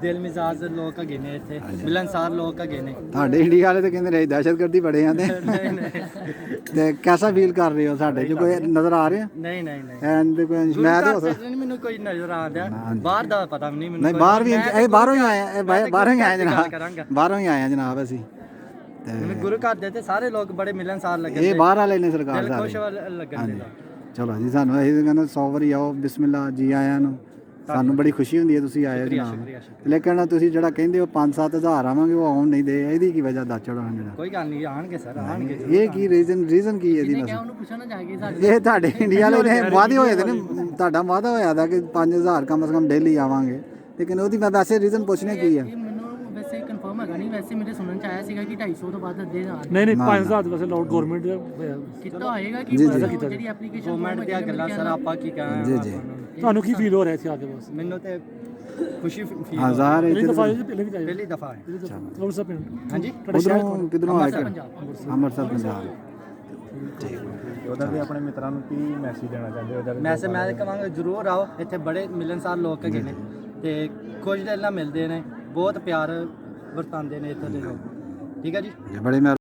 ਦਿਲ ਮਿਜ਼ਾਜ ਲੋਕ ਹੈਗੇ ਨੇ ਇੱਥੇ, ਮਿਲਨਸਾਰ ਲੋਕ ਹੈਗੇ ਨੇ। ਤੁਹਾਡੇ ਇੰਡੀਆ ਵਾਲੇ ਤਾਂ ਕਹਿੰਦੇ ਰਹੇ ਦਹਿਸ਼ਤਗਰਦੀ ਬੜੇ ਆ ਨਹੀਂ ਨਹੀਂ ਤੇ ਕਿਹਦਾ ਫੀਲ ਕਰ ਰਹੇ ਹੋ? ਸਾਡੇ ਚ ਕੋਈ ਨਜ਼ਰ ਆ ਰਿਹਾ? ਨਹੀਂ ਨਹੀਂ ਨਹੀਂ ਐਂਡ ਕੋਈ ਮੈਂ ਤਾਂ ਨਹੀਂ, ਮੈਨੂੰ ਕੋਈ ਨਜ਼ਰ ਆ ਰਿਹਾ। ਬਾਹਰ ਦਾ ਪਤਾ ਨਹੀਂ ਮੈਨੂੰ। ਨਹੀਂ ਬਾਹਰ ਵੀ ਇਹ ਬਾਹਰੋਂ ਹੀ ਆਏ ਆ, ਇਹ ਬਾਹਰੋਂ ਹੀ ਆਏ ਜਨਾਬ, ਕਰਾਂਗਾ। ਬਾਹਰੋਂ ਹੀ ਆਏ ਆ ਜਨਾਬ ਅਸੀਂ। ਤੇ ਮੈਨੂੰ ਗੁਰੂ ਘਰ ਦੇ ਤੇ ਸਾਰੇ ਲੋਕ ਬੜੇ ਮਿਲਨਸਾਰ ਲੱਗੇ। ਇਹ ਬਾਹਰ ਵਾਲੇ ਨੇ ਸਰਕਾਰ ਦਿਲ ਖੁਸ਼ ਸਾਰੇ। ਲੱਗਣ ਦੇ। ਚਲੋ ਜੀ, ਸਾਨੂੰ ਅਸੀਂ ਕਹਿੰਦੇ 100 ਵਾਰੀ ਆਓ, ਬਿਸਮਿਲ੍ਲਾ ਜੀ ਆਇਆਂ ਨੂੰ। ਸਾਨੂੰ ਬੜੀ ਖੁਸ਼ੀ ਹੁੰਦੀ ਹੈ ਤੁਸੀਂ ਆਏ ਜਨਾਬ। ਲੇਕਿਨ ਤੁਸੀਂ ਜਿਹੜਾ ਕਹਿੰਦੇ ਹੋ 5-7 ਹਜ਼ਾਰ ਆਵਾਂਗੇ, ਉਹ ਆਉਣ ਨਹੀਂ ਦੇ। ਇਹਦੀ ਕੀ ਵਜ੍ਹਾ ਦੱਸ ਚੜੋ ਜਿਹੜਾ? ਕੋਈ ਗੱਲ ਨਹੀਂ, ਆਣਗੇ ਸਰ, ਆਣਗੇ। ਇਹ ਕੀ ਰੀਜ਼ਨ ਕੀ ਹੈ ਇਹਦੀ? ਇਹ ਤੁਹਾਡੇ ਇੰਡੀਆ ਵਾਲੇ ਨੇ ਵਾਅਦੇ ਹੋਏ ਨੇ, ਤੁਹਾਡਾ ਵਾਅਦਾ ਹੋਇਆ ਦਾ ਕਿ 5000 ਕਮ ਸੇ ਕਮ ਡੇਲੀ ਆਵਾਂਗੇ, ਲੇਕਿਨ ਉਹਦੀ ਮੈਂ ਵੈਸੇ ਰੀਜ਼ਨ ਪੁੱਛਣੇ ਕੀ ਹੈ? ਵੈਸੇ ਕੰਫਰਮ ਹੈਗਾ ਨਹੀਂ, ਵੈਸੇ ਮੇਰੇ ਸੁਣਨ ਚ ਆਇਆ ਸੀਗਾ ਕਿ 250 ਤੋਂ ਵੱਧ ਅੱਧੇ ਹਜ਼ਾਰ ਨਹੀਂ 5000 ਵੈਸੇ ਲੋਡ ਗਵਰਨਮੈਂਟ ਕਿੱਦਾਂ ਹੋਏਗਾ ਕਿ ਜਿਹੜੀ ਐਪਲੀਕੇਸ਼ਨ ਗਵਰਨਮੈਂਟ ਦੀਆਂ ਗੱਲਾਂ ਸਰ ਆਪਾਂ ਕੀ ਕਹਾਂ। ਜੀ ਤੁਹਾਨੂੰ ਕੀ ਫੀਲ ਹੋ ਰਿਹਾ ਸੀ ਆ ਕੇ? ਬਸ ਮੈਨੂੰ ਤੇ ਖੁਸ਼ੀ ਫੀਲ। ਹਜ਼ਾਰ ਪਹਿਲੀ ਦਫਾ ਪਹਿਲੇ ਵੀ ਪਹਿਲੀ ਦਫਾ ਹੈ। ਕੌਣ ਸਾ ਪਿੰਡ? ਹਾਂਜੀ, ਉਧਰੋਂ ਕਿਧਰੋਂ ਆਏ? ਪੰਜਾਬ। ਅੰਮ੍ਰਿਤਸਰ ਪੰਜਾਬ। ਉਹਦਾ ਵੀ ਆਪਣੇ ਮਿੱਤਰਾਂ ਨੂੰ ਕੀ ਮੈਸੇਜ ਦੇਣਾ ਚਾਹੁੰਦੇ ਹੋ? ਮੈਂ ਕਹਾਂਗਾ ਜ਼ਰੂਰ ਆਓ, ਇੱਥੇ ਬੜੇ ਮਿਲਨਸਾਰ ਲੋਕ ਹੈਗੇ ਨੇ ਤੇ ਖੁਸ਼ ਦਿਲ ਨਾਲ ਮਿਲਦੇ ਨੇ, ਬਹੁਤ ਪਿਆਰ ਵਰਤਾਉਂਦੇ ਨੇ ਇੱਥੇ ਦੇ ਲੋਕ। ਠੀਕ ਹੈ ਜੀ। ਬੜੇ